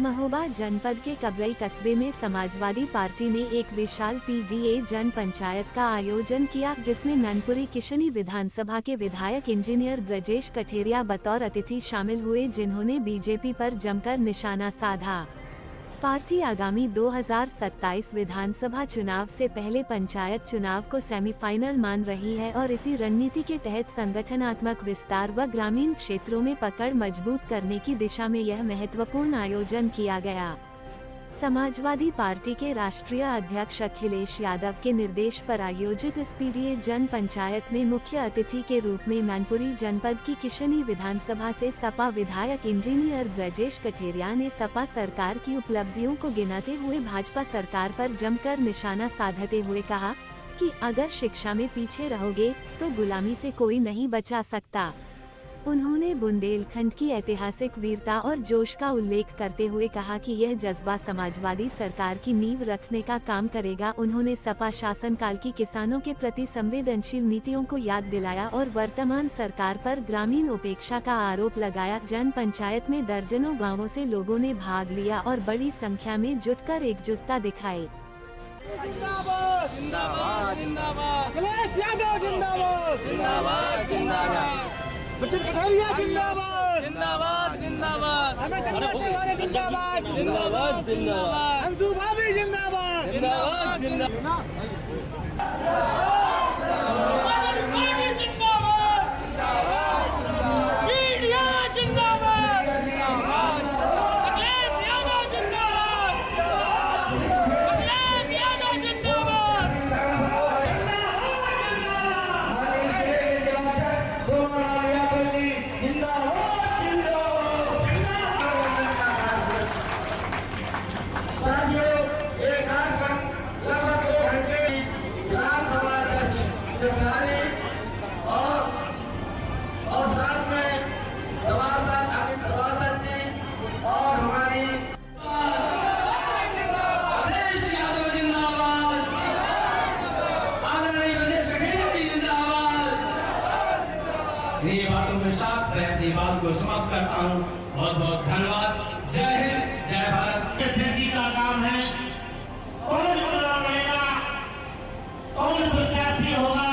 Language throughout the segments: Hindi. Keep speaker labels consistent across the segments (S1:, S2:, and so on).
S1: महोबा जनपद के कबरई कस्बे में समाजवादी पार्टी ने एक विशाल पीडीए जन पंचायत का आयोजन किया, जिसमें मैनपुरी किशनी विधानसभा के विधायक इंजीनियर ब्रजेश कठेरिया बतौर अतिथि शामिल हुए, जिन्होंने बीजेपी पर जमकर निशाना साधा। पार्टी आगामी 2027 विधानसभा चुनाव से पहले पंचायत चुनाव को सेमीफाइनल मान रही है और इसी रणनीति के तहत संगठनात्मक विस्तार व ग्रामीण क्षेत्रों में पकड़ मजबूत करने की दिशा में यह महत्वपूर्ण आयोजन किया गया। समाजवादी पार्टी के राष्ट्रीय अध्यक्ष अखिलेश यादव के निर्देश पर आयोजित इस पीडीए जन पंचायत में मुख्य अतिथि के रूप में मैनपुरी जनपद की किशनी विधानसभा से सपा विधायक इंजीनियर ब्रजेश कठेरिया ने सपा सरकार की उपलब्धियों को गिनाते हुए भाजपा सरकार पर जमकर निशाना साधते हुए कहा कि अगर शिक्षा में पीछे रहोगे तो गुलामी से कोई नहीं बचा सकता। उन्होंने बुंदेलखंड की ऐतिहासिक वीरता और जोश का उल्लेख करते हुए कहा कि यह जज्बा समाजवादी सरकार की नींव रखने का काम करेगा। उन्होंने सपा शासनकाल की किसानों के प्रति संवेदनशील नीतियों को याद दिलाया और वर्तमान सरकार पर ग्रामीण उपेक्षा का आरोप लगाया। जन पंचायत में दर्जनों गाँवों से लोगों ने भाग लिया और बड़ी संख्या में जुटकर एकजुटता दिखाई।
S2: ब्रजेश कठेरिया जिंदाबाद जिंदाबाद जिंदाबाद जिंदाबाद जिंदाबाद जिंदाबाद अंशु भाभी जिंदाबाद जिंदाबाद जिंदाबाद
S3: ये बातों के साथ मैं अपनी बात को समाप्त करता हूँ। बहुत बहुत धन्यवाद। जय हिंद, जय भारत। जी का काम है, कौन चुनाव लड़ेगा, कौन प्रत्याशी होगा,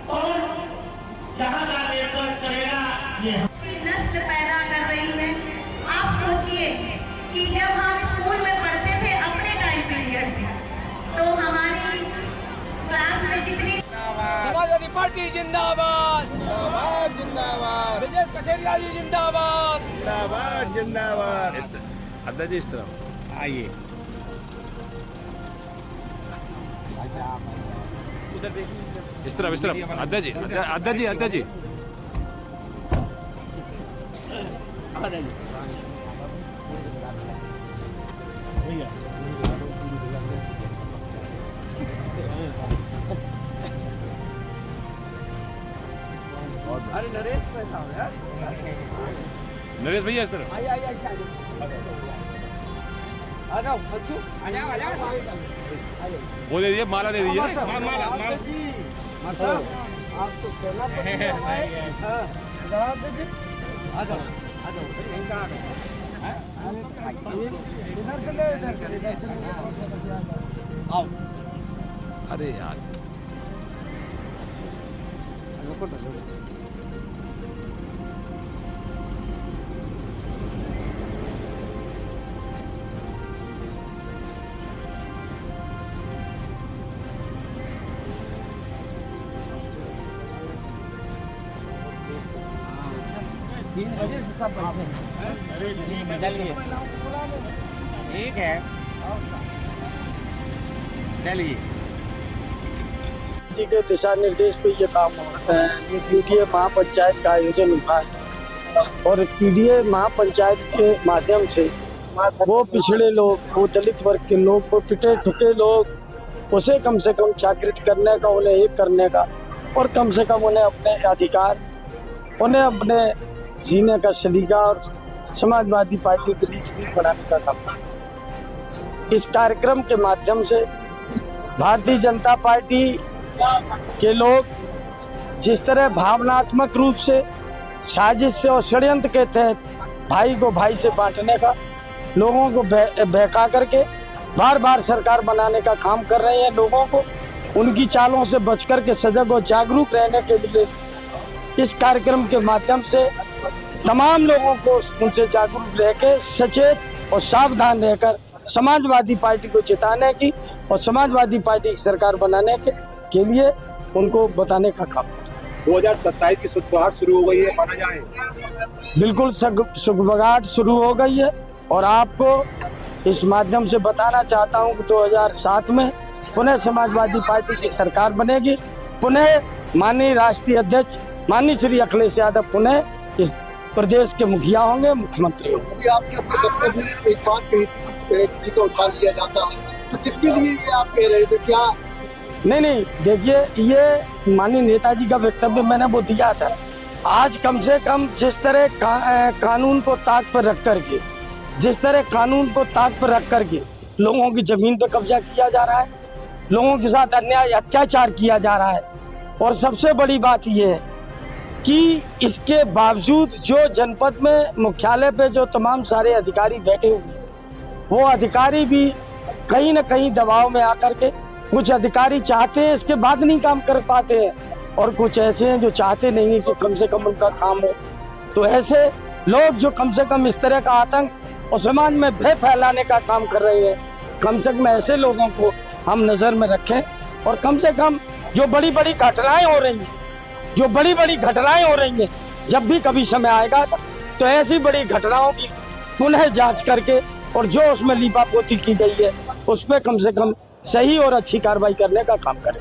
S3: कौन यहाँ का नेतृत्व करेगा, ये
S4: नस्ल पैदा कर रही है। आप सोचिए कि जब हम स्कूल में पढ़ते थे अपने टाइम पीरियड में, तो हमारी क्लास में जितनी
S2: समाजवादी पार्टी जिंदाबाद जिंदाबाद जिंदाबाद ब्रजेश कठेरिया जी जिंदाबाद जिंदाबाद जिंदाबाद।
S5: अद्दा जी इस तरफ आइए, इस तरफ अद्दा जी अद्दा जी अद्दा जी
S2: अरे नरेश पैसा यार,
S5: नरेश भैया इस तरफ
S2: आ जाओ बच्चों, आ जाओ
S5: वो दे दीजिए, माला दे दीजिए।
S2: माला आप तो सेनापति हैं, आ जाओ इधर से ले, इधर से आओ।
S5: अरे यार
S2: तीन बजे से सब बैठे हैं। ठीक है, चलिए।
S6: जी के दिशा निर्देश पे ये काम हो रहा है। ये पीडीए महापंचायत का आयोजन हुआ है और पीडीए महापंचायत के माध्यम से वो पिछड़े लोग, वो दलित वर्ग के लोग, वो पिटे ठुके लोग, उसे कम से कम जागृत करने का, उन्हें एक करने का और कम से कम उन्हें अपने अधिकार, उन्हें अपने जीने का सलीका और समाजवादी पार्टी की रीत भी बढ़ाने का काम। इस कार्यक्रम के माध्यम से भारतीय जनता पार्टी के लोग जिस तरह भावनात्मक रूप से साजिश से और षड्यंत्र के तहत भाई को भाई से बांटने का लोगों को बहका करके बार बार सरकार बनाने का काम कर रहे हैं। लोगों को उनकी चालों से बच कर के सजग और जागरूक रहने के लिए इस कार्यक्रम के माध्यम से तमाम लोगों को उनसे जागरूक रह के सचेत और सावधान रहकर समाजवादी पार्टी को जिताने की और समाजवादी पार्टी की सरकार बनाने के लिए उनको बताने का काम करें।
S7: 2027 की सुगबुगाहट शुरू हो गई है, माना जाए।
S6: बिल्कुल सुगबुगाहट शुरू हो गई है और आपको इस माध्यम से बताना चाहता हूं कि 2007 में पुनः समाजवादी पार्टी की सरकार बनेगी। पुनः माननीय राष्ट्रीय अध्यक्ष माननीय श्री अखिलेश यादव पुनः इस प्रदेश के मुखिया होंगे, मुख्यमंत्री होंगे।
S8: अभी आपके अपने वक्तव्य में एक बात कही थी, किसी को उठा लिया जाता है, तो किसके लिए ये आप कह रहे थे? क्या
S6: नहीं, देखिए, ये माननीय नेताजी का वक्तव्य मैंने वो दिया था। आज कम से कम जिस तरह कानून को ताक पर रख करके लोगों की जमीन पर कब्जा किया जा रहा है, लोगों के साथ अन्याय अत्याचार किया जा रहा है, और सबसे बड़ी बात यह है कि इसके बावजूद जो जनपद में मुख्यालय पे जो तमाम सारे अधिकारी बैठे हुए हैं, वो अधिकारी भी कहीं न कहीं दबाव में आकर के, कुछ अधिकारी चाहते हैं इसके बाद नहीं काम कर पाते हैं, और कुछ ऐसे हैं जो चाहते नहीं है कि कम से कम उनका काम हो। तो ऐसे लोग जो कम से कम इस तरह का आतंक और समाज में भय फैलाने का काम कर रहे हैं, कम से कम ऐसे लोगों को हम नज़र में रखें, और कम से कम जो बड़ी बड़ी घटनाएं हो रही हैं, जब भी कभी समय आएगा तो ऐसी बड़ी घटनाओं की पुनः जांच करके, और जो उसमें लीपापोती की गई है उस पर कम से कम सही और अच्छी कार्रवाई करने का काम करें।